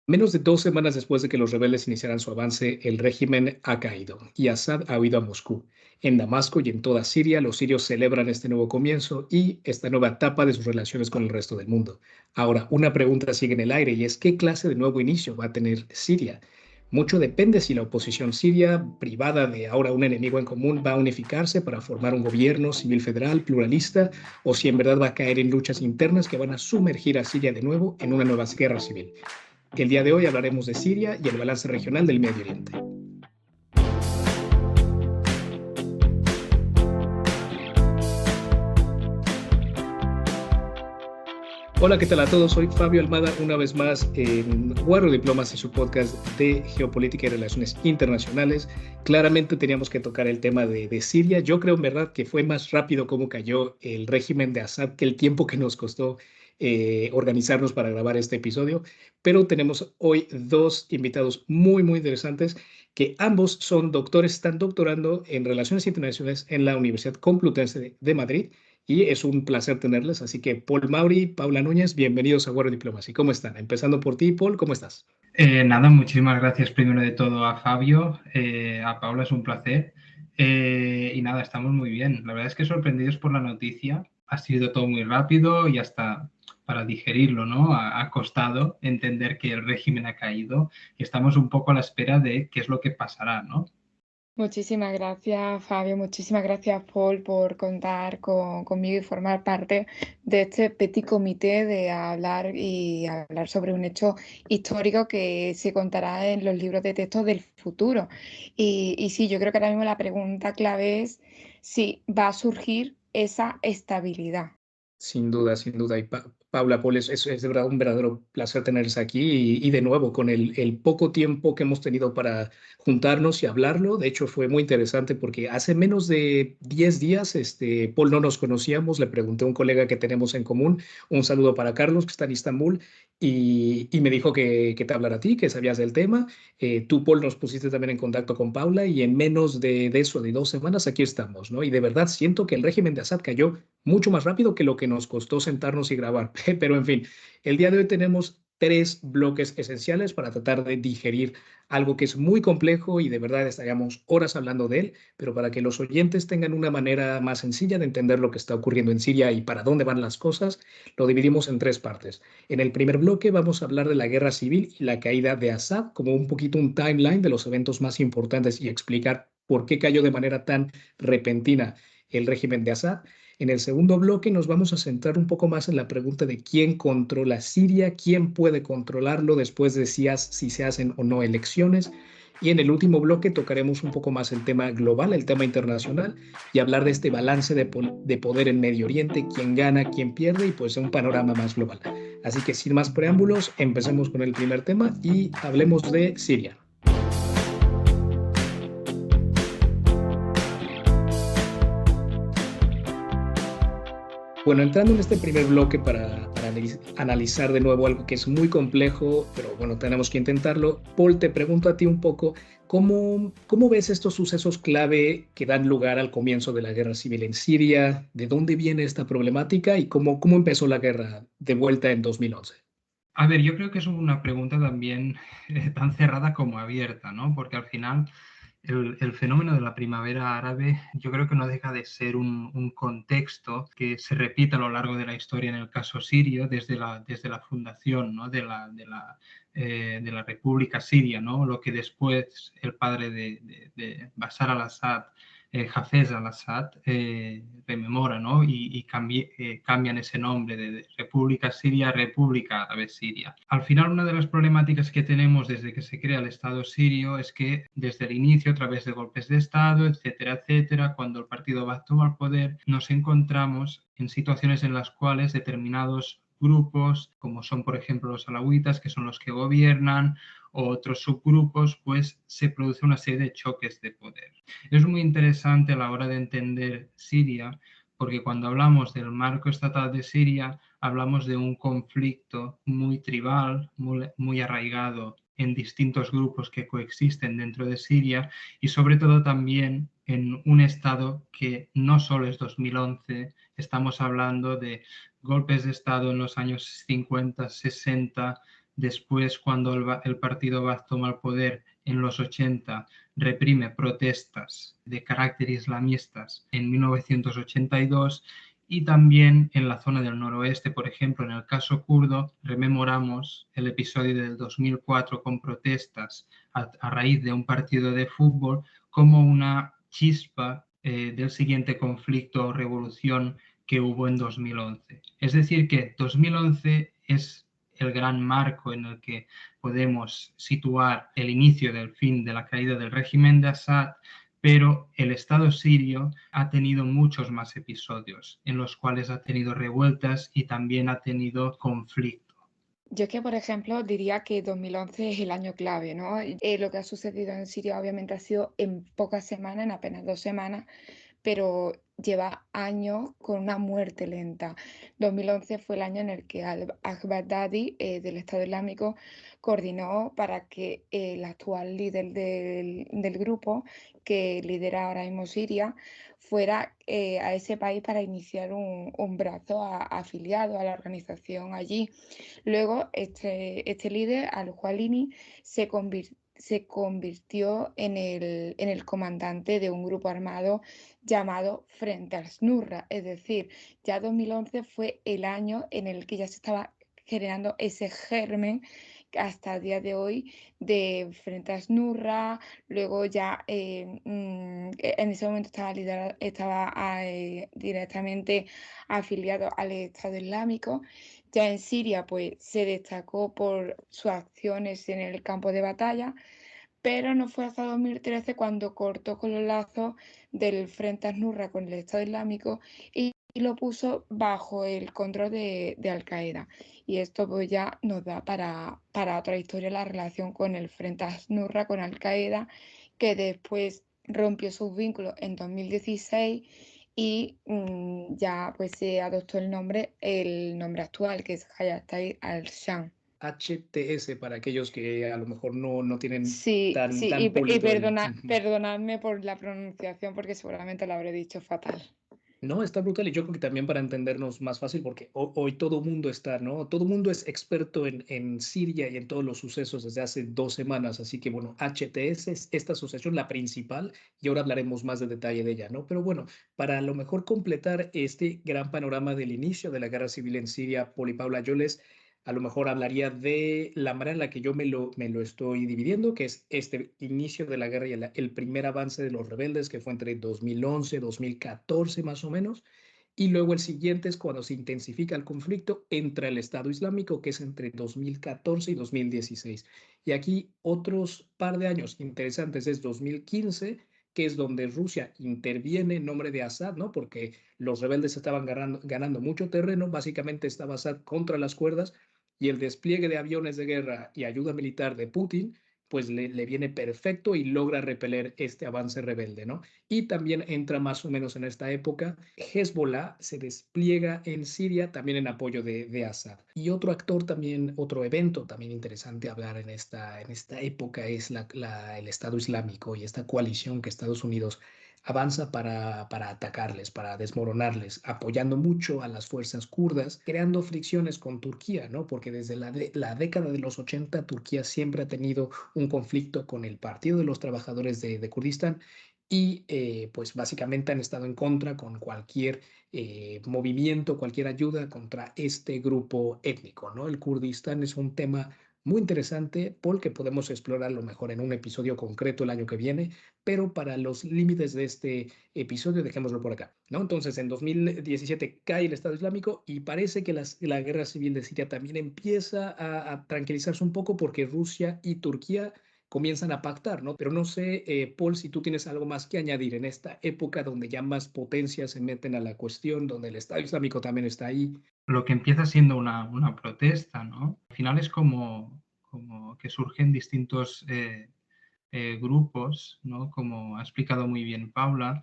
Menos de 2 semanas después de que los rebeldes iniciaran su avance, el régimen ha caído y Assad ha huido a Moscú. En Damasco y en toda Siria, los sirios celebran este nuevo comienzo y esta nueva etapa de sus relaciones con el resto del mundo. Ahora, una pregunta sigue en el aire y es ¿qué clase de nuevo inicio va a tener Siria? Mucho depende si la oposición siria, privada de ahora un enemigo en común, va a unificarse para formar un gobierno civil federal pluralista o si en verdad va a caer en luchas internas que van a sumergir a Siria de nuevo en una nueva guerra civil. El día de hoy hablaremos de Siria y el balance regional del Medio Oriente. Hola, ¿qué tal a todos? Soy Fabio Almada, una vez más en Guaro Diplomacy, su podcast de geopolítica y relaciones internacionales. Claramente teníamos que tocar el tema de Siria. Yo creo en verdad que fue más rápido cómo cayó el régimen de Assad que el tiempo que nos costó organizarnos para grabar este episodio. Pero tenemos hoy dos invitados muy interesantes que ambos son doctores, están doctorando en relaciones internacionales en la Universidad Complutense de Madrid y es un placer tenerles. Así que Paul Mauri, Paula Núñez, bienvenidos a Guardia Diplomacy. ¿Cómo están? Empezando por ti, Paul, ¿cómo estás? Nada, muchísimas gracias primero de todo a Fabio, a Paula, es un placer. Y nada, estamos muy bien. La verdad es que sorprendidos por la noticia. Ha sido todo muy rápido y hasta para digerirlo, ¿no? Ha costado entender que el régimen ha caído y estamos un poco a la espera de qué es lo que pasará, ¿no? Muchísimas gracias, Fabio. Muchísimas gracias, Paul, por contar conmigo y formar parte de este petit comité de hablar sobre un hecho histórico que se contará en los libros de texto del futuro. Y sí, yo creo que ahora mismo la pregunta clave es si va a surgir esa estabilidad. Sin duda, sin duda. Y Paula, Paul, es de verdad un verdadero placer tenerles aquí y de nuevo con el poco tiempo que hemos tenido para juntarnos y hablarlo. De hecho, fue muy interesante porque hace menos de 10 días, Paul no nos conocíamos. Le pregunté a un colega que tenemos en común, un saludo para Carlos, que está en Istambul, y me dijo que te hablara a ti, que sabías del tema. Tú, Paul, nos pusiste también en contacto con Paula y en menos de eso, de 2 semanas, aquí estamos, ¿no? Y de verdad siento que el régimen de Assad cayó mucho más rápido que lo que nos costó sentarnos y grabar. Pero en fin, el día de hoy tenemos tres bloques esenciales para tratar de digerir algo que es muy complejo y de verdad estaríamos horas hablando de él, pero para que los oyentes tengan una manera más sencilla de entender lo que está ocurriendo en Siria y para dónde van las cosas, lo dividimos en tres partes. En el primer bloque vamos a hablar de la guerra civil y la caída de Assad, como un poquito un timeline de los eventos más importantes y explicar por qué cayó de manera tan repentina el régimen de Assad. En el segundo bloque nos vamos a centrar un poco más en la pregunta de quién controla Siria, quién puede controlarlo después de si se hacen o no elecciones. Y en el último bloque tocaremos un poco más el tema global, el tema internacional, y hablar de este balance de poder en Medio Oriente, quién gana, quién pierde, y pues un panorama más global. Así que sin más preámbulos, empecemos con el primer tema y hablemos de Siria. Bueno, entrando en este primer bloque para analizar de nuevo algo que es muy complejo, pero bueno, tenemos que intentarlo. Paul, te pregunto a ti un poco, ¿cómo ves estos sucesos clave que dan lugar al comienzo de la guerra civil en Siria? ¿De dónde viene esta problemática y cómo empezó la guerra de vuelta en 2011? A ver, yo creo que es una pregunta también tan cerrada como abierta, ¿no? Porque al final el fenómeno de la primavera árabe yo creo que no deja de ser un contexto que se repite a lo largo de la historia en el caso sirio desde la fundación, ¿no? De la República Siria, ¿no? Lo que después el padre de Bashar al-Assad, Hafez al-Assad, rememora, ¿no? Cambian ese nombre de República Siria a República Árabe Siria. Al final, una de las problemáticas que tenemos desde que se crea el Estado sirio es que desde el inicio, a través de golpes de Estado, etcétera, cuando el partido Baath toma el poder, nos encontramos en situaciones en las cuales determinados grupos, como son por ejemplo los alawitas, que son los que gobiernan, o otros subgrupos, pues se produce una serie de choques de poder. Es muy interesante a la hora de entender Siria, porque cuando hablamos del marco estatal de Siria, hablamos de un conflicto muy tribal, muy arraigado en distintos grupos que coexisten dentro de Siria y sobre todo también en un estado que no solo es 2011, estamos hablando de golpes de estado en los años 50, 60, Después, cuando el partido Baath toma el poder en los 80, reprime protestas de carácter islamistas en 1982, y también en la zona del noroeste, por ejemplo, en el caso kurdo, rememoramos el episodio del 2004 con protestas a raíz de un partido de fútbol como una chispa del siguiente conflicto o revolución que hubo en 2011. Es decir, que 2011 es el gran marco en el que podemos situar el inicio del fin de la caída del régimen de Assad, pero el Estado sirio ha tenido muchos más episodios en los cuales ha tenido revueltas y también ha tenido conflicto. Yo es que, por ejemplo, diría que 2011 es el año clave, ¿no? Lo que ha sucedido en Siria obviamente ha sido en pocas semanas, en apenas 2 semanas, pero lleva años con una muerte lenta. 2011 fue el año en el que al-Baghdadi del Estado Islámico coordinó para que el actual líder del grupo, que lidera ahora mismo Siria, fuera a ese país para iniciar un brazo afiliado a la organización allí. Luego, este líder, al-Jualini, se convirtió en el comandante de un grupo armado llamado Frente al-Nusra. Es decir, ya 2011 fue el año en el que ya se estaba generando ese germen hasta el día de hoy de Frente al-Nusra. Luego ya en ese momento estaba directamente afiliado al Estado Islámico. Ya en Siria, pues se destacó por sus acciones en el campo de batalla, pero no fue hasta 2013 cuando cortó con los lazos del Frente al-Nusra con el Estado Islámico y lo puso bajo el control de Al-Qaeda. Y esto pues ya nos da para otra historia la relación con el Frente al-Nusra, con Al-Qaeda, que después rompió sus vínculos en 2016 y ya pues se adoptó el nombre actual, que es Hayat Tahrir al-Sham. HTS, para aquellos que a lo mejor no tienen Sí, tan, sí, y, tan y pulido el... perdonadme por la pronunciación porque seguramente lo habré dicho fatal. No, está brutal y yo creo que también para entendernos más fácil porque hoy todo mundo está, ¿no? Todo mundo es experto en Siria y en todos los sucesos desde hace 2 semanas, así que bueno, HTS es esta asociación, la principal, y ahora hablaremos más de detalle de ella, ¿no? Pero bueno, para a lo mejor completar este gran panorama del inicio de la guerra civil en Siria, Paul y Paula, yo les a lo mejor hablaría de la manera en la que yo me lo estoy dividiendo, que es este inicio de la guerra y el primer avance de los rebeldes, que fue entre 2011, 2014 más o menos, y luego el siguiente es cuando se intensifica el conflicto entre el Estado Islámico, que es entre 2014 y 2016. Y aquí otros par de años interesantes es 2015, que es donde Rusia interviene en nombre de Assad, ¿no? Porque los rebeldes estaban ganando mucho terreno, básicamente estaba Assad contra las cuerdas y el despliegue de aviones de guerra y ayuda militar de Putin, pues le viene perfecto y logra repeler este avance rebelde, ¿no? Y también entra más o menos en esta época, Hezbollah se despliega en Siria también en apoyo de Assad. Y otro actor también, otro evento también interesante hablar en esta época es el Estado Islámico y esta coalición que Estados Unidos avanza para atacarles, para desmoronarles, apoyando mucho a las fuerzas kurdas, creando fricciones con Turquía, ¿no? Porque desde la década de los 80 Turquía siempre ha tenido un conflicto con el Partido de los Trabajadores de Kurdistán y pues básicamente han estado en contra con cualquier movimiento, cualquier ayuda contra este grupo étnico, ¿no? El Kurdistán es un tema muy interesante, Paul, que podemos explorar a lo mejor en un episodio concreto el año que viene, pero para los límites de este episodio dejémoslo por acá, ¿no? Entonces, en 2017 cae el Estado Islámico y parece que la guerra civil de Siria también empieza a tranquilizarse un poco porque Rusia y Turquía comienzan a pactar, ¿no? Pero no sé, Paul, si tú tienes algo más que añadir en esta época donde ya más potencias se meten a la cuestión, donde el Estado Islámico también está ahí. Lo que empieza siendo una protesta, ¿no? Al final es como que surgen distintos grupos, ¿no? Como ha explicado muy bien Paula.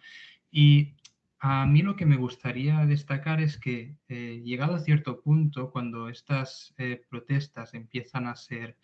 Y a mí lo que me gustaría destacar es que, llegado a cierto punto, cuando estas protestas empiezan a ser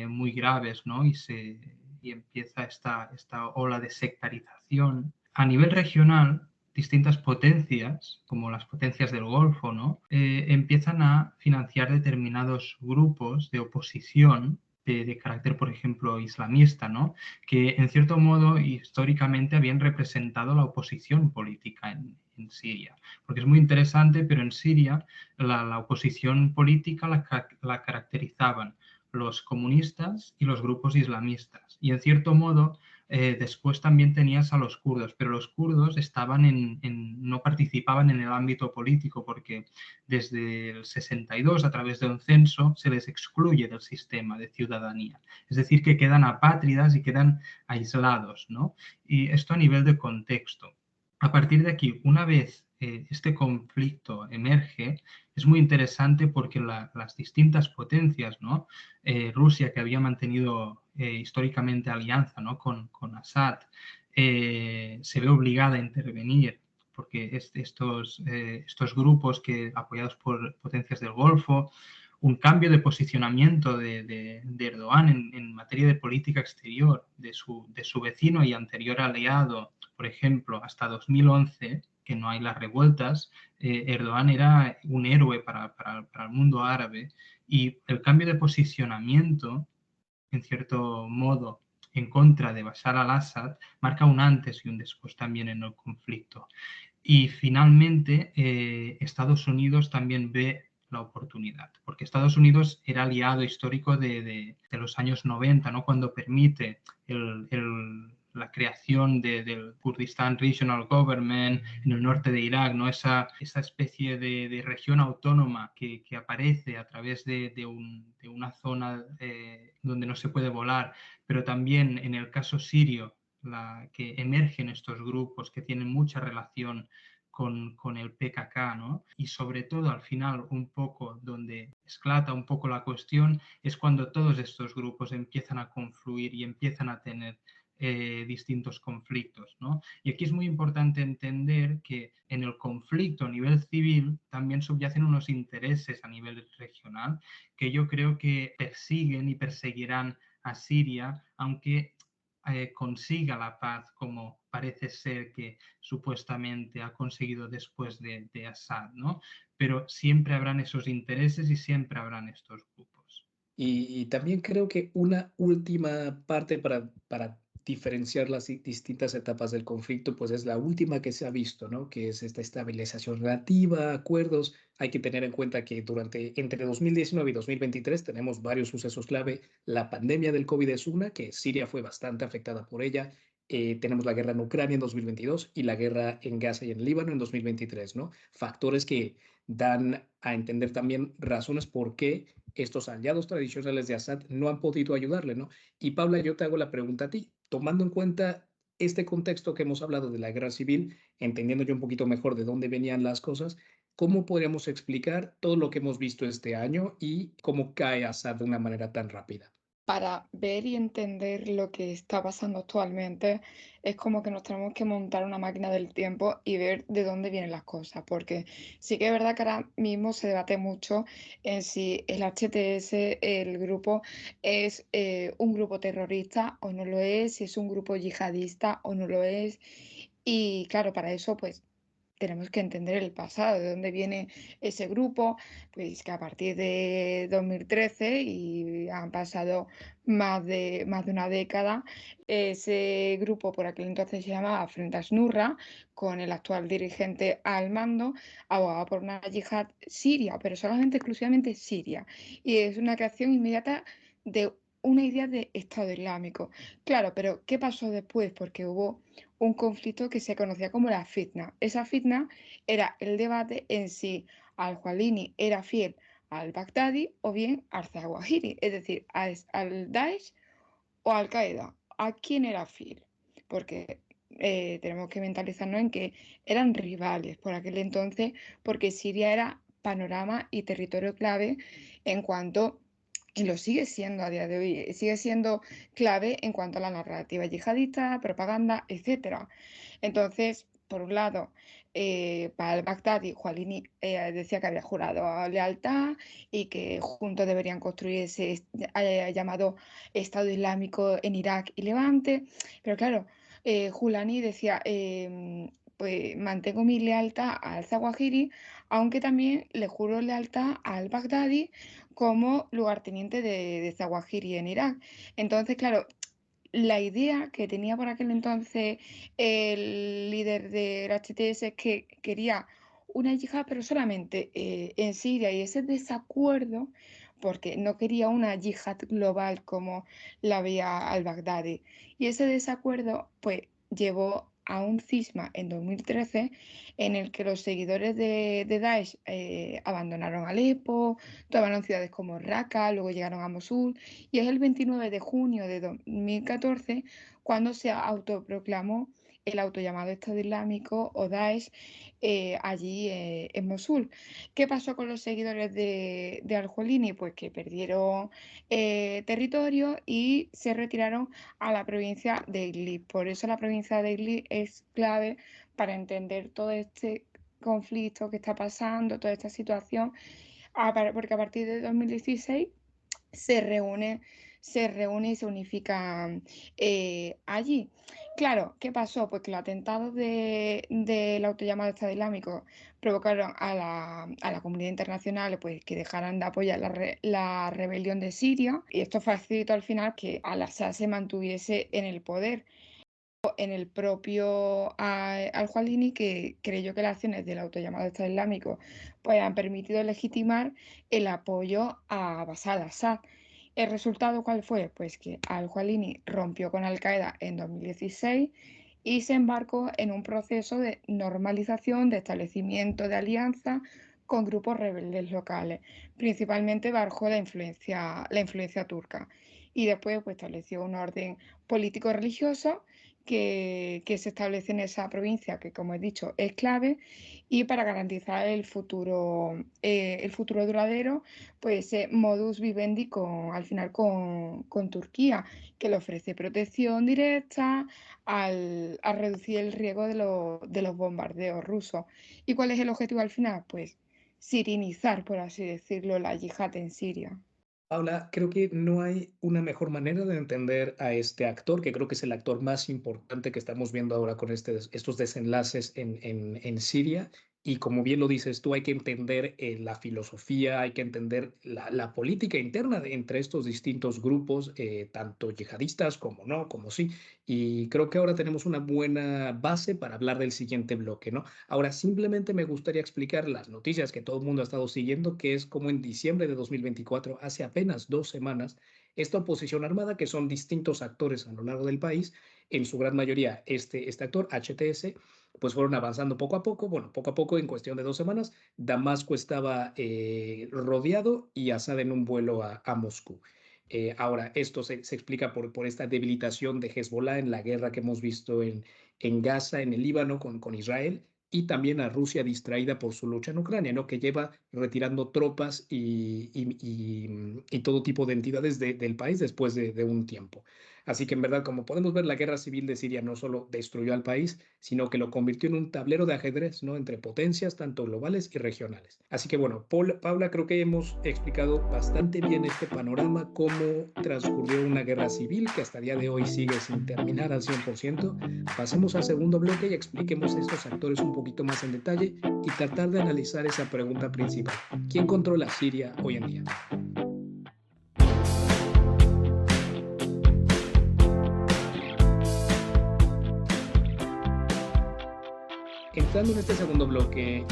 muy graves, ¿no? Y empieza esta ola de sectarización, a nivel regional distintas potencias, como las potencias del Golfo, ¿no? Empiezan a financiar determinados grupos de oposición de carácter, por ejemplo, islamista, ¿no? Que en cierto modo históricamente habían representado la oposición política en Siria. Porque es muy interesante, pero en Siria la oposición política la caracterizaban los comunistas y los grupos islamistas. Y en cierto modo después también tenías a los kurdos, pero los kurdos no participaban en el ámbito político porque desde el 62, a través de un censo, se les excluye del sistema de ciudadanía. Es decir, que quedan apátridas y quedan aislados, ¿no? Y esto a nivel de contexto. A partir de aquí, una vez este conflicto emerge, es muy interesante porque las distintas potencias, ¿no? Rusia, que había mantenido históricamente alianza, ¿no? con Assad, se ve obligada a intervenir porque estos grupos apoyados por potencias del Golfo, un cambio de posicionamiento de Erdogan en materia de política exterior, de su vecino y anterior aliado, por ejemplo, hasta 2011, que no hay las revueltas, Erdogan era un héroe para el mundo árabe, y el cambio de posicionamiento, en cierto modo, en contra de Bashar al-Assad, marca un antes y un después también en el conflicto. Y finalmente, Estados Unidos también ve la oportunidad, porque Estados Unidos era aliado histórico de los años 90, ¿no? Cuando permite la creación del Kurdistan Regional Government en el norte de Irak, ¿no? Esa especie de región autónoma que aparece a través de una zona donde no se puede volar, pero también en el caso sirio, que emergen estos grupos que tienen mucha relación con el PKK, ¿no? Y sobre todo al final un poco donde esclata un poco la cuestión es cuando todos estos grupos empiezan a confluir y empiezan a tener distintos conflictos, ¿no? Y aquí es muy importante entender que en el conflicto a nivel civil también subyacen unos intereses a nivel regional que yo creo que persiguen y perseguirán a Siria, aunque consiga la paz como parece ser que supuestamente ha conseguido después de Assad, ¿no? Pero siempre habrán esos intereses y siempre habrán estos grupos. Y también creo que una última parte para diferenciar las distintas etapas del conflicto, pues es la última que se ha visto, ¿no? Que es esta estabilización relativa, acuerdos. Hay que tener en cuenta que entre 2019 y 2023 tenemos varios sucesos clave. La pandemia del COVID es una, que Siria fue bastante afectada por ella. Tenemos la guerra en Ucrania en 2022 y la guerra en Gaza y en Líbano en 2023, ¿no? Factores que dan a entender también razones por qué estos aliados tradicionales de Assad no han podido ayudarle, ¿no? Y Paula, yo te hago la pregunta a ti, tomando en cuenta este contexto que hemos hablado de la guerra civil, entendiendo yo un poquito mejor de dónde venían las cosas, ¿cómo podríamos explicar todo lo que hemos visto este año y cómo cae Assad de una manera tan rápida? Para ver y entender lo que está pasando actualmente, es como que nos tenemos que montar una máquina del tiempo y ver de dónde vienen las cosas, porque sí que es verdad que ahora mismo se debate mucho en si el HTS, el grupo, es un grupo terrorista o no lo es, si es un grupo yihadista o no lo es. Y claro, para eso, pues tenemos que entender el pasado, de dónde viene ese grupo, pues que a partir de 2013 y han pasado más de una década, ese grupo por aquel entonces se llamaba Frente Asnurra, con el actual dirigente al mando, abogaba por una yihad siria, pero solamente exclusivamente siria. Y es una creación inmediata de una idea de Estado Islámico. Claro, pero ¿qué pasó después? Porque hubo un conflicto que se conocía como la fitna. Esa fitna era el debate en si al-Jwalini era fiel al Baghdadi o bien al Zawahiri, es decir, al Daesh o al Qaeda. ¿A quién era fiel? Porque tenemos que mentalizarnos en que eran rivales por aquel entonces, porque Siria era panorama y territorio clave en cuanto y lo sigue siendo a día de hoy, sigue siendo clave en cuanto a la narrativa yihadista, propaganda, etcétera. Entonces, por un lado, para el Baghdadi, Jualini decía que había jurado lealtad y que juntos deberían construir ese llamado Estado Islámico en Irak y Levante. Pero claro, Julani decía, pues mantengo mi lealtad al Zawahiri, aunque también le juro lealtad al Baghdadi como lugarteniente de Zawahiri en Irak. Entonces, claro, la idea que tenía por aquel entonces el líder del HTS es que quería una yihad, pero solamente en Siria, y ese desacuerdo, porque no quería una yihad global como la veía al-Baghdadi, y ese desacuerdo pues llevó a un cisma en 2013 en el que los seguidores de Daesh abandonaron Alepo, tomaron ciudades como Raqqa, luego llegaron a Mosul, y es el 29 de junio de 2014 cuando se autoproclamó el autollamado Estado Islámico o Daesh allí en Mosul. ¿Qué pasó con los seguidores de Al-Jolini? Pues que perdieron territorio y se retiraron a la provincia de Idlib. Por eso la provincia de Idlib es clave para entender todo este conflicto que está pasando, toda esta situación, porque a partir de 2016 se reúne, se reúne y se unifica allí. Claro, ¿qué pasó? Pues que los atentados del autollamado Estado Islámico provocaron a la comunidad internacional pues, que dejaran de apoyar la rebelión de Siria, y esto facilitó al final que Al-Assad se mantuviese en el poder. En el propio Al-Jwalini, que creyó que las acciones del autollamado Estado Islámico pues, han permitido legitimar el apoyo a Bashar al-Assad. ¿El resultado cuál fue? Pues que Al-Jwalini rompió con Al-Qaeda en 2016 y se embarcó en un proceso de normalización, de establecimiento de alianza con grupos rebeldes locales, principalmente bajo la influencia turca. Y después pues, estableció un orden político-religioso que se establece en esa provincia, que como he dicho es clave, y para garantizar el futuro duradero, pues modus vivendi al final con Turquía, que le ofrece protección directa al reducir el riesgo de los bombardeos rusos. ¿Y cuál es el objetivo al final? Pues sirinizar, por así decirlo, la yihad en Siria. Paula, creo que no hay una mejor manera de entender a este actor, que creo que es el actor más importante que estamos viendo ahora con estos desenlaces en Siria. Y como bien lo dices tú, hay que entender la filosofía, hay que entender la política interna entre estos distintos grupos, tanto yihadistas como no, como sí. Y creo que ahora tenemos una buena base para hablar del siguiente bloque, ¿no? Ahora, simplemente me gustaría explicar las noticias que todo el mundo ha estado siguiendo, que es como en diciembre de 2024, hace apenas 2 semanas, esta oposición armada, que son distintos actores a lo largo del país, en su gran mayoría este actor, HTS, pues fueron avanzando poco a poco. Bueno, poco a poco, en cuestión de 2 semanas, Damasco estaba rodeado y Assad en un vuelo a Moscú. Ahora, esto se explica por esta debilitación de Hezbollah en la guerra que hemos visto en Gaza, en el Líbano, con Israel, y también a Rusia distraída por su lucha en Ucrania, ¿no? Que lleva retirando tropas y todo tipo de entidades del país después de un tiempo. Así que en verdad, como podemos ver, la guerra civil de Siria no solo destruyó al país, sino que lo convirtió en un tablero de ajedrez, ¿no? Entre potencias, tanto globales y regionales. Así que bueno, Paula, creo que hemos explicado bastante bien este panorama, cómo transcurrió una guerra civil que hasta el día de hoy sigue sin terminar al 100%. Pasemos al segundo bloque y expliquemos estos actores un poquito más en detalle y tratar de analizar esa pregunta principal. ¿Quién controla Siria hoy en día? Entrando en este segundo bloque,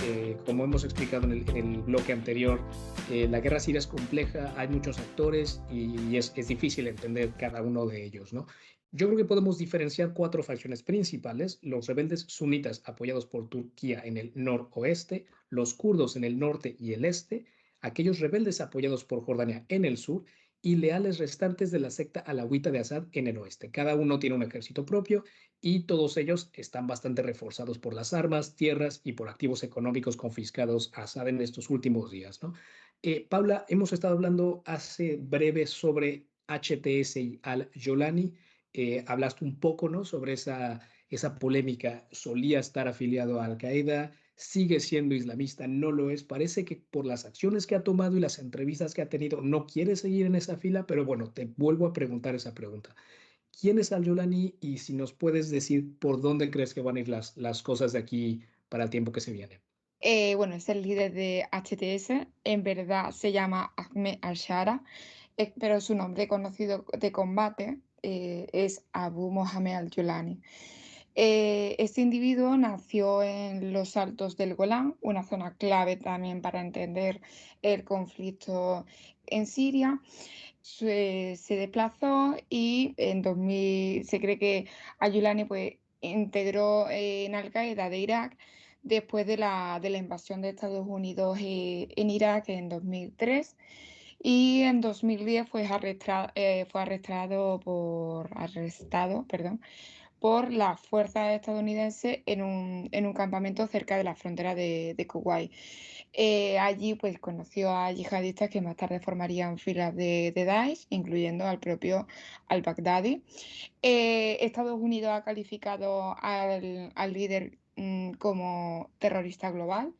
como hemos explicado en el bloque anterior, la guerra siria es compleja, hay muchos actores y es difícil entender cada uno de ellos, ¿no? Yo creo que podemos diferenciar cuatro facciones principales: los rebeldes sunitas apoyados por Turquía en el noroeste, los kurdos en el norte y el este, aquellos rebeldes apoyados por Jordania en el sur, y leales restantes de la secta alawita de Assad en el oeste. Cada uno tiene un ejército propio y todos ellos están bastante reforzados por las armas, tierras y por activos económicos confiscados a Assad en estos últimos días, ¿no? Paula, hemos estado hablando hace breve sobre HTS y Al-Jolani. Hablaste un poco, ¿no? Sobre esa polémica. Solía estar afiliado a Al-Qaeda, sigue siendo islamista, no lo es. Parece que por las acciones que ha tomado y las entrevistas que ha tenido, no quiere seguir en esa fila, pero bueno, te vuelvo a preguntar esa pregunta. quién es Al-Jolani y si nos puedes decir por dónde crees que van a ir las cosas de aquí para el tiempo que se viene. Bueno, es el líder de HTS, en verdad se llama Ahmed al-Shara, pero su nombre conocido de combate es Abu Mohamed al-Jolani. Este individuo nació en los Altos del Golán, una zona clave también para entender el conflicto en Siria. Se desplazó y en 2000 se cree que al-Jolani pues, integró en Al-Qaeda de Irak después de la invasión de Estados Unidos en Irak en 2003 y en 2010 fue arrestado, perdón, por las fuerzas estadounidenses en un campamento cerca de la frontera de Kuwait. Allí pues conoció a yihadistas que más tarde formarían filas de Daesh, incluyendo al propio al-Baghdadi. Estados Unidos ha calificado al líder como terrorista global.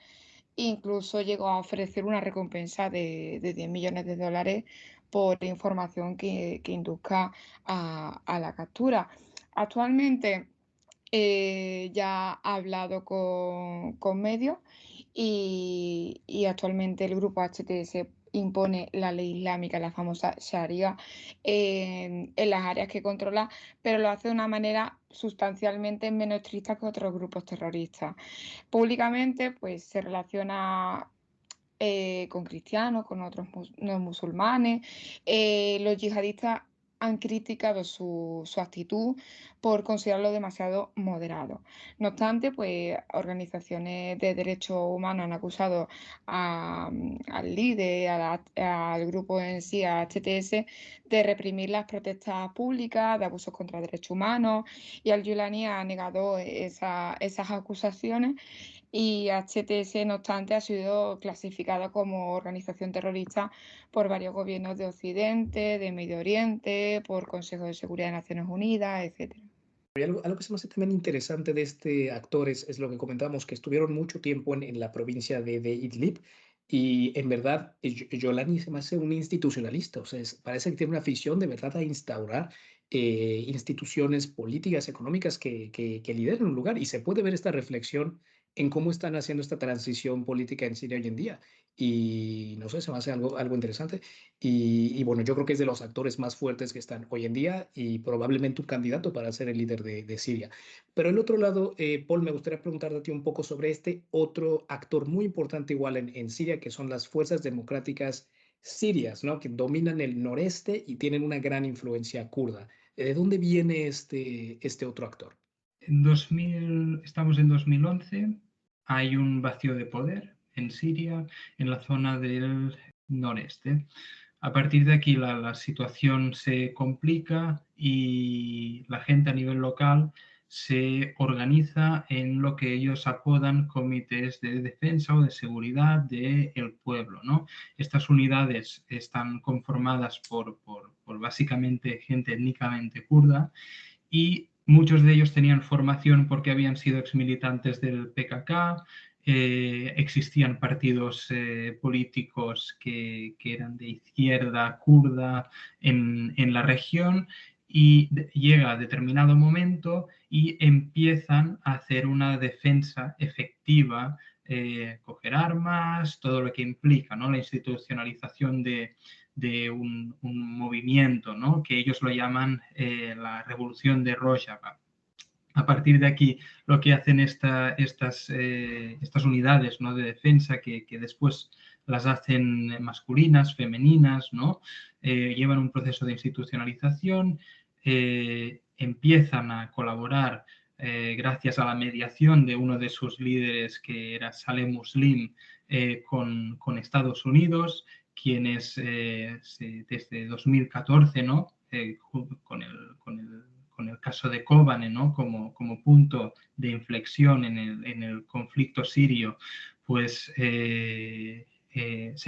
Incluso llegó a ofrecer una recompensa de 10 millones de dólares por información que induzca a la captura. Actualmente ya ha hablado con medios y actualmente el grupo HTS impone la ley islámica, la famosa Sharia, en las áreas que controla, pero lo hace de una manera sustancialmente menos estricta que otros grupos terroristas. Públicamente, pues se relaciona con cristianos, con otros no musulmanes. Los yihadistas han criticado su actitud por considerarlo demasiado moderado. No obstante, pues organizaciones de derechos humanos han acusado al líder, al grupo en sí, a HTS, de reprimir las protestas públicas, de abusos contra derechos humanos, y al-Jolani ha negado esas acusaciones y HTS, no obstante, ha sido clasificada como organización terrorista por varios gobiernos de Occidente, de Medio Oriente, por Consejo de Seguridad de Naciones Unidas, etc. Algo que se me hace también interesante de este actor es lo que comentamos, que estuvieron mucho tiempo en la provincia de Idlib y en verdad Jolani se me hace un institucionalista, o sea, parece que tiene una afición de verdad a instaurar instituciones políticas, económicas que lideren un lugar y se puede ver esta reflexión en cómo están haciendo esta transición política en Siria hoy en día y no sé, se me hace algo interesante. Y bueno, yo creo que es de los actores más fuertes que están hoy en día y probablemente un candidato para ser el líder de Siria. Pero el otro lado, Paul, me gustaría preguntarte a ti un poco sobre este otro actor muy importante igual en Siria, que son las fuerzas democráticas sirias, ¿no? Que dominan el noreste y tienen una gran influencia kurda. ¿De dónde viene este otro actor? Estamos en 2011, hay un vacío de poder en Siria, en la zona del noreste. A partir de aquí la situación se complica y la gente a nivel local se organiza en lo que ellos apodan comités de defensa o de seguridad del pueblo, ¿no? Estas unidades están conformadas por básicamente gente étnicamente kurda y muchos de ellos tenían formación porque habían sido exmilitantes del PKK, existían partidos políticos que eran de izquierda kurda en la región y llega a determinado momento y empiezan a hacer una defensa efectiva, coger armas, todo lo que implica, ¿no? La institucionalización de un movimiento, ¿no? Que ellos lo llaman la revolución de Rojava. A partir de aquí, lo que hacen estas unidades, ¿no? De defensa, que después las hacen masculinas, femeninas, ¿no? Llevan un proceso de institucionalización, empiezan a colaborar gracias a la mediación de uno de sus líderes, que era Saleh Muslim, con Estados Unidos, quienes desde 2014, ¿no? Con el caso de Kobane, ¿no? como punto de inflexión en el conflicto sirio, pues se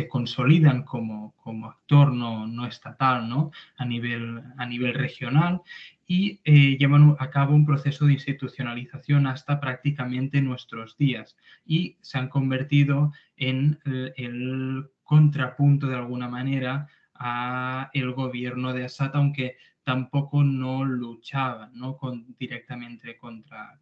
consolidan como actor no estatal, ¿no? a nivel regional y llevan a cabo un proceso de institucionalización hasta prácticamente nuestros días y se han convertido en el contrapunto de alguna manera a el gobierno de Assad, aunque tampoco no luchaban, ¿no? Directamente contra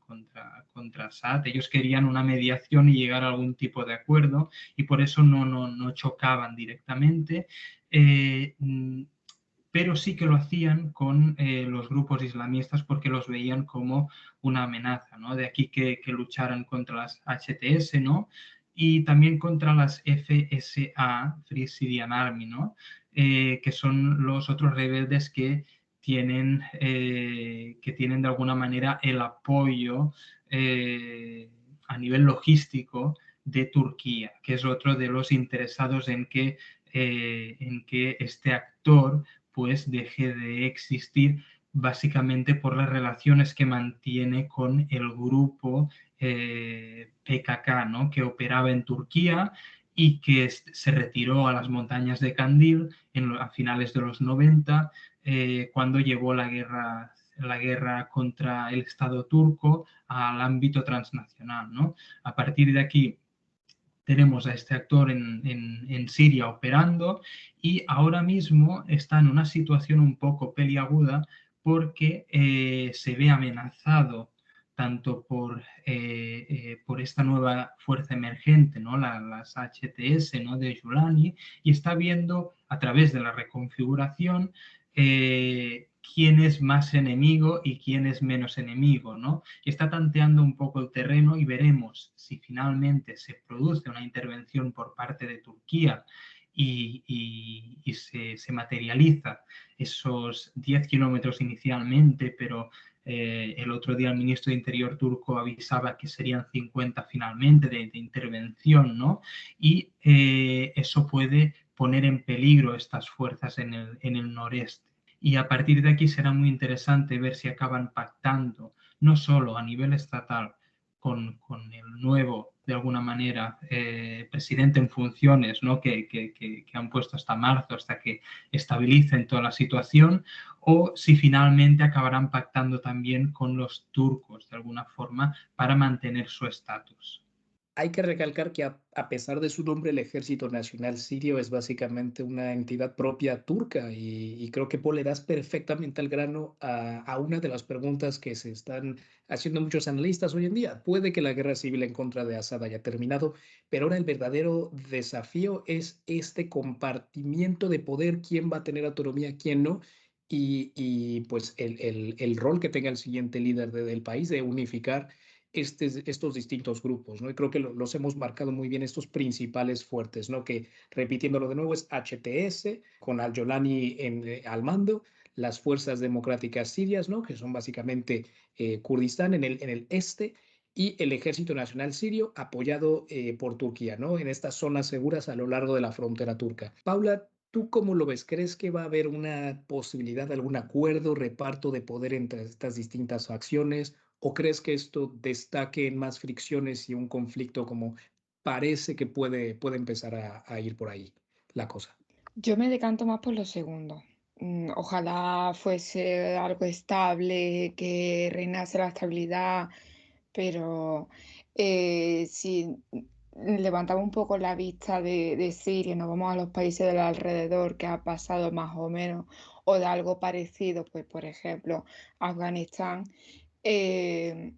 Assad. Ellos querían una mediación y llegar a algún tipo de acuerdo y por eso no chocaban directamente. Pero sí que lo hacían con los grupos islamistas porque los veían como una amenaza, ¿no? De aquí que lucharan contra las HTS, ¿no? Y también contra las FSA, Free Syrian Army, ¿no? Que son los otros rebeldes que tienen de alguna manera el apoyo a nivel logístico de Turquía, que es otro de los interesados en que este actor pues deje de existir básicamente por las relaciones que mantiene con el grupo PKK, ¿no? Que operaba en Turquía y que se retiró a las montañas de Kandil a finales de los 90, cuando llevó la guerra contra el Estado turco al ámbito transnacional, ¿no? A partir de aquí tenemos a este actor en Siria operando y ahora mismo está en una situación un poco peliaguda porque se ve amenazado tanto por esta nueva fuerza emergente, ¿no? Las HTS, ¿no? De Yulani, y está viendo a través de la reconfiguración quién es más enemigo y quién es menos enemigo, ¿no? Y está tanteando un poco el terreno y veremos si finalmente se produce una intervención por parte de Turquía y se materializa esos 10 kilómetros inicialmente, pero el otro día el ministro de Interior turco avisaba que serían 50 finalmente de intervención, ¿no? Y eso puede poner en peligro estas fuerzas en el noreste. Y a partir de aquí será muy interesante ver si acaban pactando, no solo a nivel estatal, con el nuevo, de alguna manera, presidente en funciones, ¿no? que han puesto hasta marzo, hasta que estabilicen toda la situación, o si finalmente acabarán pactando también con los turcos, de alguna forma, para mantener su estatus. Hay que recalcar que a pesar de su nombre, el Ejército Nacional Sirio es básicamente una entidad propia turca y creo que Paul le das perfectamente al grano a una de las preguntas que se están haciendo muchos analistas hoy en día. Puede que la guerra civil en contra de Assad haya terminado, pero ahora el verdadero desafío es este compartimiento de poder, quién va a tener autonomía, quién no, y pues el rol que tenga el siguiente líder del país de unificar estos distintos grupos, ¿no? Y creo que los hemos marcado muy bien estos principales fuertes, ¿no? Que repitiéndolo de nuevo es HTS con Al-Jolani al mando, las fuerzas democráticas sirias, ¿no? Que son básicamente Kurdistán en el este y el Ejército Nacional Sirio apoyado por Turquía, ¿no? En estas zonas seguras a lo largo de la frontera turca. Paula, ¿tú cómo lo ves? ¿Crees que va a haber una posibilidad de algún acuerdo, reparto de poder entre estas distintas facciones? ¿O crees que esto destaque en más fricciones y un conflicto como parece que puede empezar a ir por ahí la cosa? Yo me decanto más por lo segundo. Ojalá fuese algo estable, que reinase la estabilidad, pero si levantamos un poco la vista de Siria, nos vamos a los países del alrededor que ha pasado más o menos, o de algo parecido, pues por ejemplo, Afganistán, eh,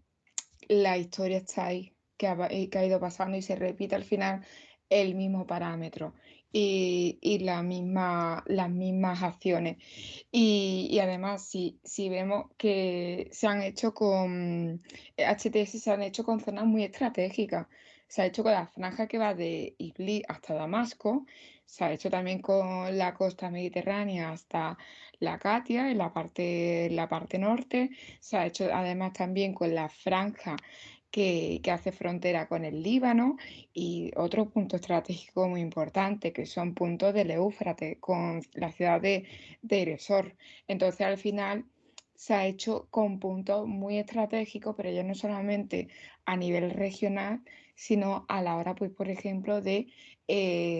la historia está ahí, que ha ido pasando y se repite al final el mismo parámetro y las mismas acciones. Y además, si vemos que se han hecho con HTS, se han hecho con zonas muy estratégicas. Se ha hecho con la franja que va de Idlib hasta Damasco, se ha hecho también con la costa mediterránea hasta la Catia, en la parte norte, se ha hecho además también con la franja que hace frontera con el Líbano y otro punto estratégico muy importante, que son puntos del Éufrates, con la ciudad de Eresor. Entonces, al final se ha hecho con puntos muy estratégicos, pero ya no solamente a nivel regional, sino a la hora, pues, por ejemplo, de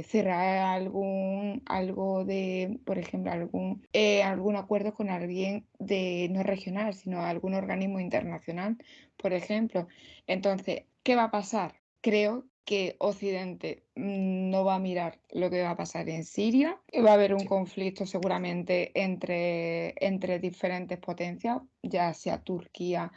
cerrar por ejemplo, algún acuerdo con alguien de no regional, sino algún organismo internacional, por ejemplo. Entonces, ¿qué va a pasar? Creo que Occidente no va a mirar lo que va a pasar en Siria. Va a haber un Sí. conflicto seguramente entre diferentes potencias, ya sea Turquía.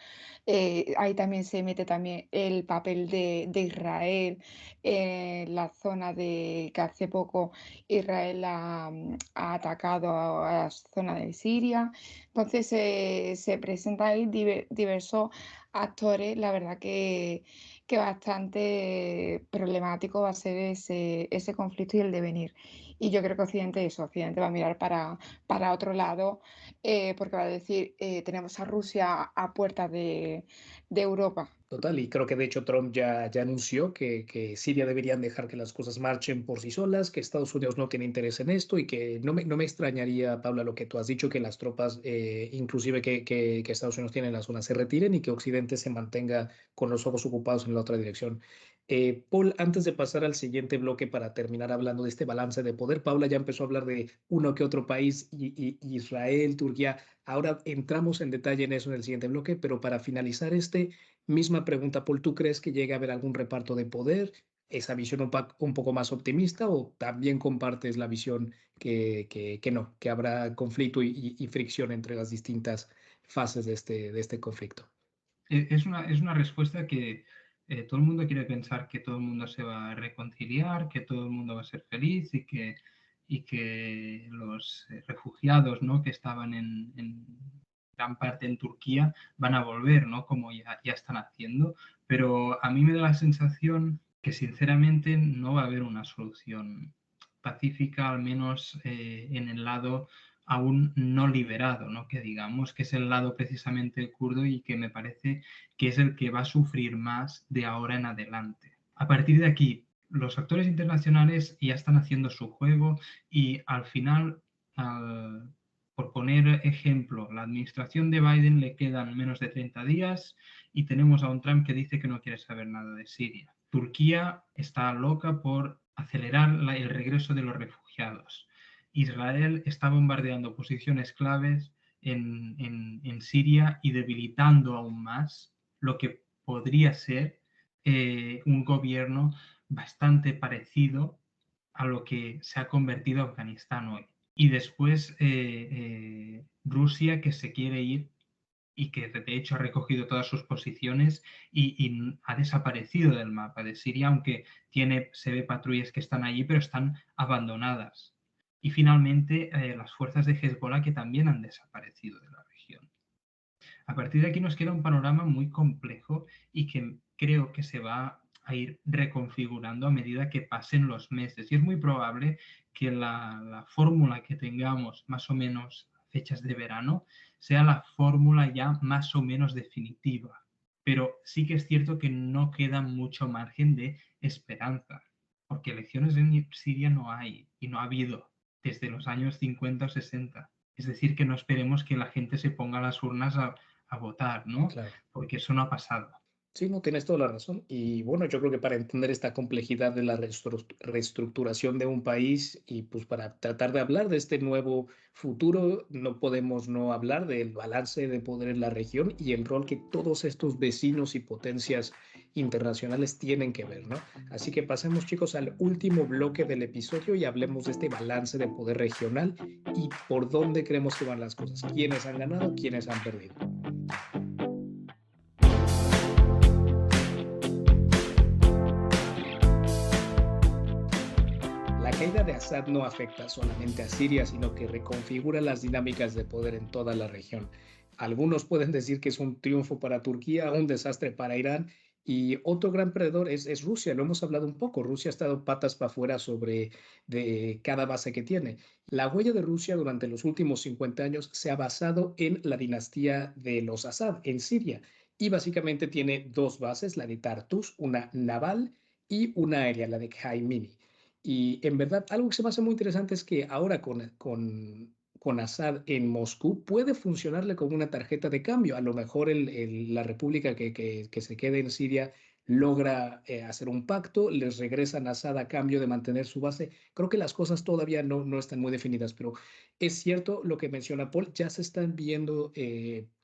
Ahí también se mete también el papel de Israel en la zona de que hace poco Israel ha atacado a la zona de Siria. Entonces se presentan ahí diversos actores, la verdad que bastante problemático va a ser ese conflicto y el devenir. Y yo creo que Occidente va a mirar para otro lado, porque va a decir, tenemos a Rusia a puertas de Europa. Total, y creo que de hecho Trump ya anunció que Siria deberían dejar que las cosas marchen por sí solas, que Estados Unidos no tiene interés en esto y que no me extrañaría, Paula, lo que tú has dicho, que las tropas, inclusive que Estados Unidos tiene en la zona, se retiren y que Occidente se mantenga con los ojos ocupados en la otra dirección. Paul, antes de pasar al siguiente bloque para terminar hablando de este balance de poder, Paula ya empezó a hablar de uno que otro país, Israel, Turquía. Ahora entramos en detalle en eso en el siguiente bloque, pero para finalizar este... Misma pregunta, Paul, ¿tú crees que llegue a haber algún reparto de poder? ¿Esa visión un poco más optimista o también compartes la visión que no, que habrá conflicto y fricción entre las distintas fases de este conflicto? Es una respuesta que todo el mundo quiere pensar que todo el mundo se va a reconciliar, que todo el mundo va a ser feliz y que los refugiados, ¿no?, que estaban en gran parte en Turquía van a volver, ¿no?, como ya están haciendo. Pero a mí me da la sensación que sinceramente no va a haber una solución pacífica, al menos en el lado aún no liberado, ¿no?, que digamos que es el lado precisamente kurdo y que me parece que es el que va a sufrir más de ahora en adelante. A partir de aquí, los actores internacionales ya están haciendo su juego y al final, por poner ejemplo, la administración de Biden le quedan menos de 30 días y tenemos a un Trump que dice que no quiere saber nada de Siria. Turquía está loca por acelerar el regreso de los refugiados. Israel está bombardeando posiciones claves en Siria y debilitando aún más lo que podría ser un gobierno bastante parecido a lo que se ha convertido Afganistán hoy. Y después Rusia, que se quiere ir y que de hecho ha recogido todas sus posiciones y ha desaparecido del mapa de Siria, aunque se ve patrullas que están allí, pero están abandonadas. Y finalmente las fuerzas de Hezbollah, que también han desaparecido de la región. A partir de aquí nos queda un panorama muy complejo y que creo que se va a ir reconfigurando a medida que pasen los meses. Y es muy probable que la fórmula que tengamos más o menos a fechas de verano sea la fórmula ya más o menos definitiva. Pero sí que es cierto que no queda mucho margen de esperanza, porque elecciones en Siria no hay y no ha habido desde los años 50 o 60. Es decir, que no esperemos que la gente se ponga a las urnas a votar, ¿no? Claro. Porque eso no ha pasado. Sí, no, tienes toda la razón. Y bueno, yo creo que para entender esta complejidad de la reestructuración de un país y pues para tratar de hablar de este nuevo futuro, no podemos no hablar del balance de poder en la región y el rol que todos estos vecinos y potencias internacionales tienen que ver, ¿no? Así que pasemos, chicos, al último bloque del episodio y hablemos de este balance de poder regional y por dónde creemos que van las cosas, quiénes han ganado, quiénes han perdido. La caída de Assad no afecta solamente a Siria, sino que reconfigura las dinámicas de poder en toda la región. Algunos pueden decir que es un triunfo para Turquía, un desastre para Irán, y otro gran perdedor es Rusia. Lo hemos hablado un poco. Rusia ha estado patas para afuera sobre de cada base que tiene. La huella de Rusia durante los últimos 50 años se ha basado en la dinastía de los Assad en Siria, y básicamente tiene dos bases, la de Tartus, una naval, y una aérea, la de Jaimini. Y en verdad, algo que se me hace muy interesante es que ahora con Assad en Moscú puede funcionarle como una tarjeta de cambio. A lo mejor la república que se quede en Siria logra hacer un pacto, les regresan a Assad a cambio de mantener su base. Creo que las cosas todavía no están muy definidas, pero es cierto lo que menciona Paul, ya se están viendo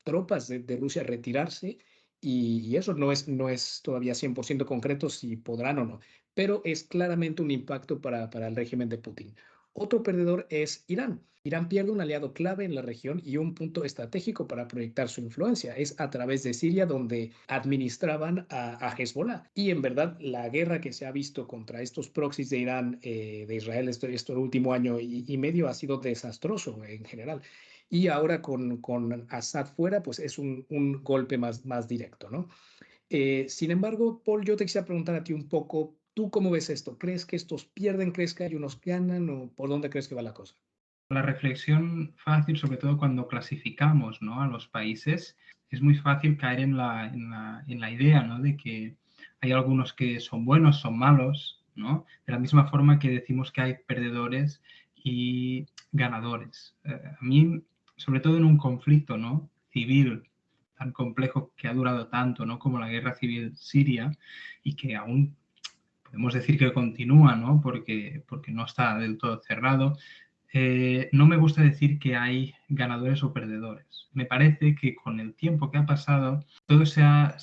tropas de Rusia retirarse y eso no es todavía 100% concreto si podrán o no. pero es claramente un impacto para el régimen de Putin. Otro perdedor es Irán. Irán pierde un aliado clave en la región y un punto estratégico para proyectar su influencia. Es a través de Siria donde administraban a Hezbollah. Y en verdad la guerra que se ha visto contra estos proxies de Irán, de Israel, este último año y medio ha sido desastroso en general. Y ahora con Assad fuera, pues es un golpe más directo, ¿no? Sin embargo, Paul, yo te quisiera preguntar a ti un poco, ¿tú cómo ves esto? ¿Crees que estos pierden? ¿Crees que hay unos que ganan? ¿O por dónde crees que va la cosa? La reflexión fácil, sobre todo cuando clasificamos, ¿no?, a los países, es muy fácil caer en la idea, ¿no?, de que hay algunos que son buenos, son malos, ¿no? De la misma forma que decimos que hay perdedores y ganadores. A mí, sobre todo en un conflicto, ¿no?, civil tan complejo que ha durado tanto, ¿no?, como la guerra civil siria, y que aún podemos decir que continúa, ¿no?, porque no está del todo cerrado. No me gusta decir que hay ganadores o perdedores. Me parece que con el tiempo que ha pasado, todo se ha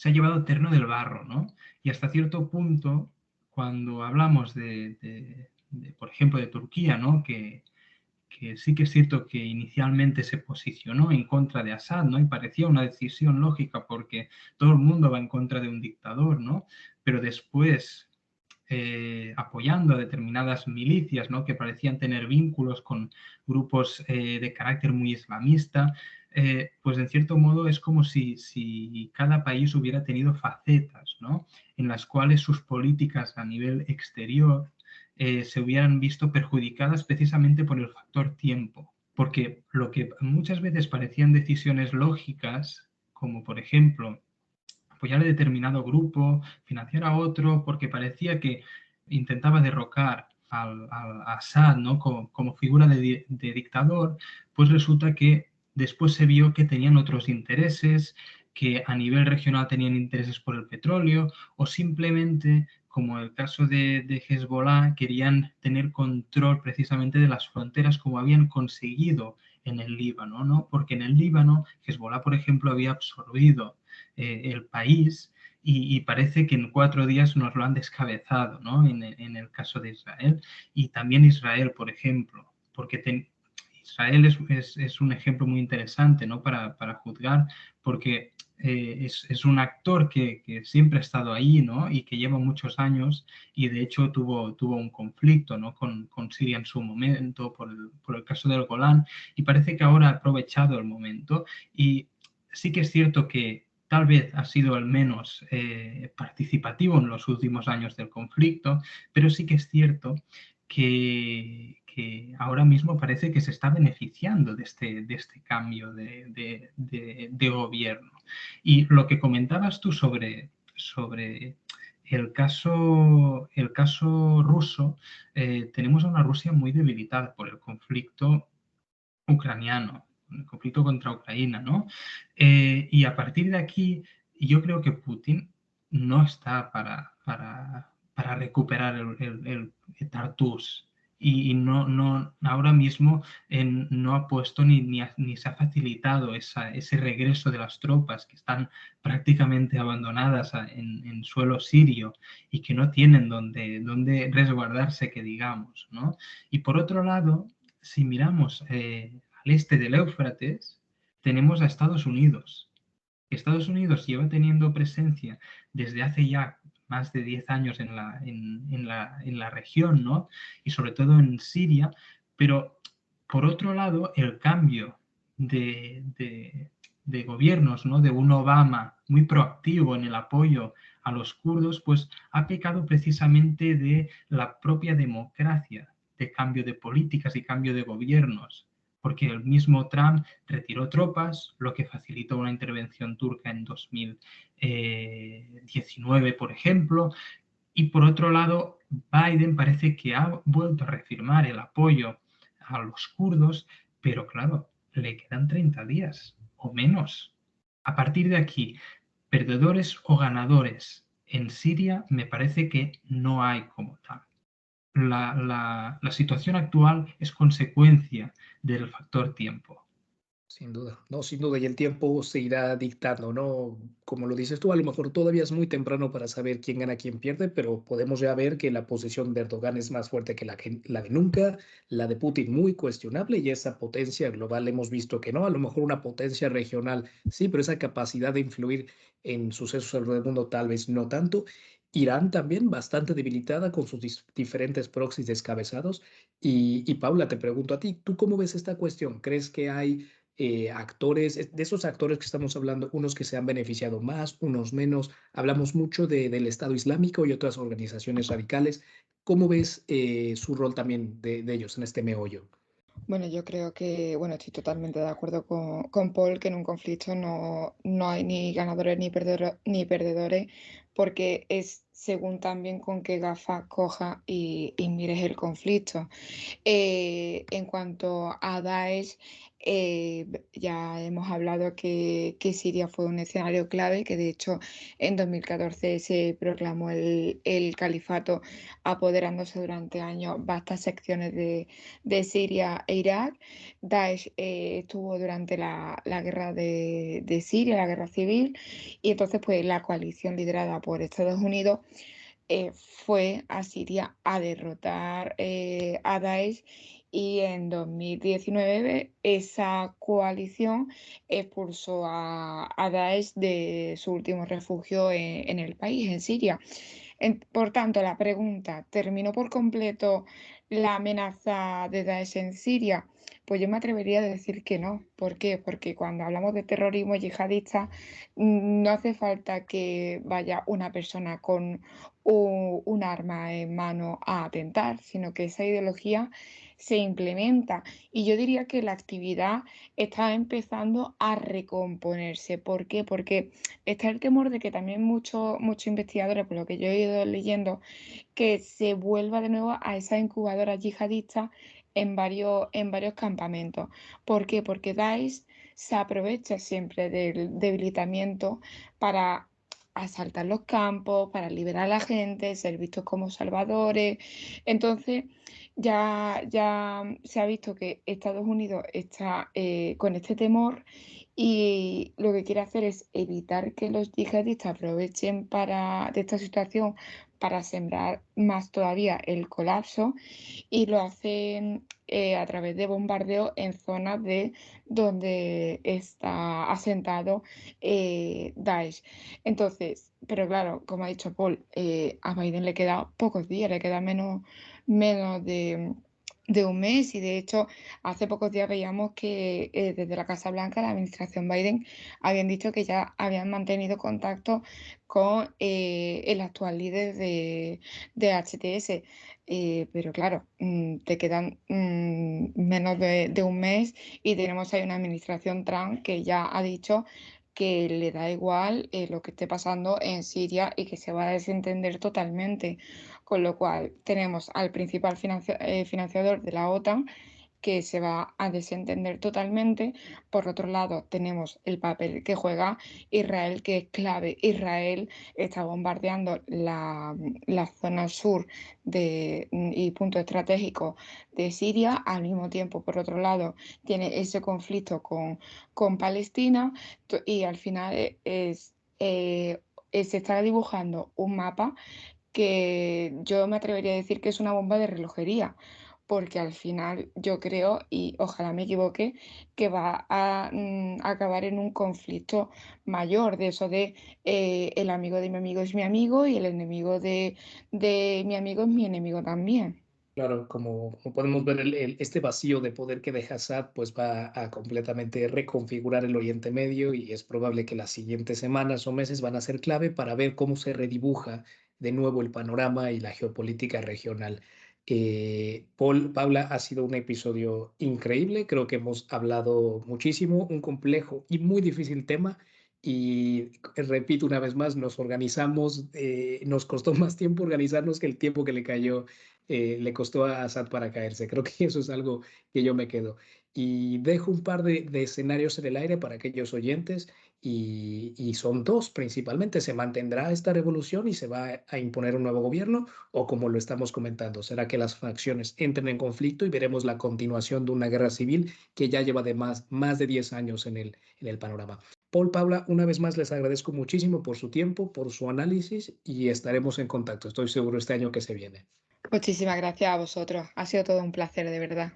llevado terreno del barro, ¿no? Y hasta cierto punto, cuando hablamos por ejemplo, de Turquía, ¿no?, que sí que es cierto que inicialmente se posicionó en contra de Assad, ¿no?, y parecía una decisión lógica porque todo el mundo va en contra de un dictador, ¿no? Pero después, apoyando a determinadas milicias, ¿no?, que parecían tener vínculos con grupos de carácter muy islamista, pues en cierto modo es como si cada país hubiera tenido facetas, ¿no?, en las cuales sus políticas a nivel exterior se hubieran visto perjudicadas precisamente por el factor tiempo. Porque lo que muchas veces parecían decisiones lógicas, como por ejemplo apoyar a determinado grupo, financiar a otro, porque parecía que intentaba derrocar a Assad, ¿no?, como figura de dictador, pues resulta que después se vio que tenían otros intereses, que a nivel regional tenían intereses por el petróleo, o simplemente, como el caso de Hezbollah, querían tener control precisamente de las fronteras, como habían conseguido en el Líbano, ¿no? Porque en el Líbano, Hezbollah, por ejemplo, había absorbido el país y parece que en 4 días nos lo han descabezado, ¿no?, en el caso de Israel. Y también Israel, por ejemplo, porque Israel es un ejemplo muy interesante, ¿no?, para juzgar, porque es un actor que siempre ha estado ahí, ¿no?, y que lleva muchos años, y de hecho tuvo un conflicto, ¿no?, con Siria en su momento por el caso del Golán, y parece que ahora ha aprovechado el momento. Y sí que es cierto que tal vez ha sido el menos participativo en los últimos años del conflicto, pero sí que es cierto que ahora mismo parece que se está beneficiando de este cambio de gobierno. Y lo que comentabas tú sobre el caso ruso, tenemos a una Rusia muy debilitada por el conflicto ucraniano, el conflicto contra Ucrania, ¿no? Y a partir de aquí, yo creo que Putin no está para recuperar el Tartus. Y ahora mismo no ha puesto ni se ha facilitado ese regreso de las tropas que están prácticamente abandonadas en suelo sirio y que no tienen donde resguardarse, que digamos, ¿no? Y por otro lado, si miramos al este del Éufrates, tenemos a Estados Unidos. Estados Unidos lleva teniendo presencia desde hace ya más de 10 años en la región, ¿no?, y sobre todo en Siria, pero por otro lado, el cambio de gobiernos, ¿no?, de un Obama muy proactivo en el apoyo a los kurdos, pues ha pecado precisamente de la propia democracia, de cambio de políticas y cambio de gobiernos, porque el mismo Trump retiró tropas, lo que facilitó una intervención turca en 2019, por ejemplo, y por otro lado, Biden parece que ha vuelto a reafirmar el apoyo a los kurdos, pero claro, le quedan 30 días o menos. A partir de aquí, perdedores o ganadores en Siria, me parece que no hay como tal. La situación actual es consecuencia del factor tiempo. Sin duda, no, sin duda, y el tiempo se irá dictando, ¿no? Como lo dices tú, a lo mejor todavía es muy temprano para saber quién gana, quién pierde, pero podemos ya ver que la posición de Erdogan es más fuerte que la de nunca, la de Putin muy cuestionable, y esa potencia global hemos visto que no, a lo mejor una potencia regional sí, pero esa capacidad de influir en sucesos alrededor del mundo tal vez no tanto. Irán también bastante debilitada con sus diferentes proxies descabezados. Y Paula, te pregunto a ti, ¿tú cómo ves esta cuestión? ¿Crees que hay actores, de esos actores que estamos hablando, unos que se han beneficiado más, unos menos? Hablamos mucho del Estado Islámico y otras organizaciones radicales. ¿Cómo ves su rol también de ellos en este meollo? Bueno, yo creo que, bueno, estoy totalmente de acuerdo con Paul, que en un conflicto no hay ni ganadores ni perdedores, porque es según también con qué gafas coja y mires el conflicto. En cuanto a Daesh, ya hemos hablado que Siria fue un escenario clave, que de hecho en 2014 se proclamó el califato, apoderándose durante años vastas secciones de Siria e Irak. Daesh estuvo durante la guerra de Siria, la guerra civil, y entonces pues la coalición liderada por Estados Unidos fue a Siria a derrotar a Daesh, y en 2019 esa coalición expulsó a Daesh de su último refugio en el país, en Siria. Por tanto, la pregunta, ¿terminó por completo la amenaza de Daesh en Siria? Pues yo me atrevería a decir que no. ¿Por qué? Porque cuando hablamos de terrorismo yihadista, no hace falta que vaya una persona con un arma en mano a atentar, sino que esa ideología se implementa. Y yo diría que la actividad está empezando a recomponerse. ¿Por qué? Porque está el temor de que también muchos investigadores, por lo que yo he ido leyendo, que se vuelva de nuevo a esa incubadora yihadista en varios campamentos. ¿Por qué? Porque Daesh se aprovecha siempre del debilitamiento para asaltar los campos, para liberar a la gente, ser vistos como salvadores. Entonces, ya se ha visto que Estados Unidos está con este temor, y lo que quiere hacer es evitar que los yihadistas aprovechen de esta situación para sembrar más todavía el colapso, y lo hacen a través de bombardeo en zonas de donde está asentado Daesh. Entonces, pero claro, como ha dicho Paul, a Biden le queda pocos días, le queda menos de un mes, y de hecho hace pocos días veíamos que desde la Casa Blanca, la administración Biden, habían dicho que ya habían mantenido contacto con el actual líder de HTS. Pero claro, te quedan menos de un mes, y tenemos ahí una administración Trump que ya ha dicho que le da igual lo que esté pasando en Siria, y que se va a desentender totalmente. Con lo cual tenemos al principal financiador de la OTAN, que se va a desentender totalmente. Por otro lado, tenemos el papel que juega Israel, que es clave. Israel está bombardeando la zona sur y punto estratégico de Siria. Al mismo tiempo, por otro lado, tiene ese conflicto con Palestina, y al final se está dibujando un mapa que yo me atrevería a decir que es una bomba de relojería, porque al final yo creo, y ojalá me equivoque, que va a acabar en un conflicto mayor, de eso de el amigo de mi amigo es mi amigo, y el enemigo de mi amigo es mi enemigo también. Claro, como podemos ver, este vacío de poder que deja Assad pues va a completamente reconfigurar el Oriente Medio, y es probable que las siguientes semanas o meses van a ser clave para ver cómo se redibuja de nuevo el panorama y la geopolítica regional. Paula, ha sido un episodio increíble, creo que hemos hablado muchísimo, un complejo y muy difícil tema. Y repito una vez más, nos organizamos, nos costó más tiempo organizarnos que el tiempo que le cayó le costó a Assad para caerse. Creo que eso es algo que yo me quedo. Y dejo un par de escenarios en el aire para aquellos oyentes y son dos principalmente. ¿Se mantendrá esta revolución y se va a imponer un nuevo gobierno? ¿O como lo estamos comentando, será que las facciones entren en conflicto y veremos la continuación de una guerra civil que ya lleva de más de 10 años en el panorama? Paul, Paula, una vez más les agradezco muchísimo por su tiempo, por su análisis y estaremos en contacto. Estoy seguro este año que se viene. Muchísimas gracias a vosotros. Ha sido todo un placer, de verdad.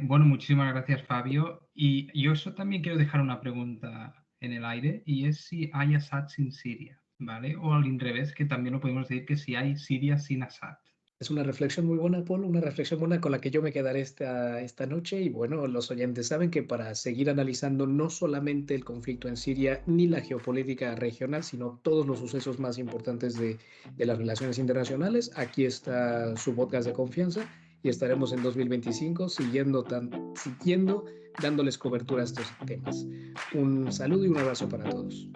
Bueno, muchísimas gracias, Fabio. Y yo eso también quiero dejar una pregunta en el aire, y es si hay Assad sin Siria, ¿vale? O al revés, que también lo podemos decir que si hay Siria sin Assad. Es una reflexión muy buena, Paul, una reflexión buena con la que yo me quedaré esta noche. Y bueno, los oyentes saben que para seguir analizando no solamente el conflicto en Siria ni la geopolítica regional, sino todos los sucesos más importantes de las relaciones internacionales, aquí está su podcast de confianza y estaremos en 2025 siguiendo dándoles cobertura a estos temas. Un saludo y un abrazo para todos.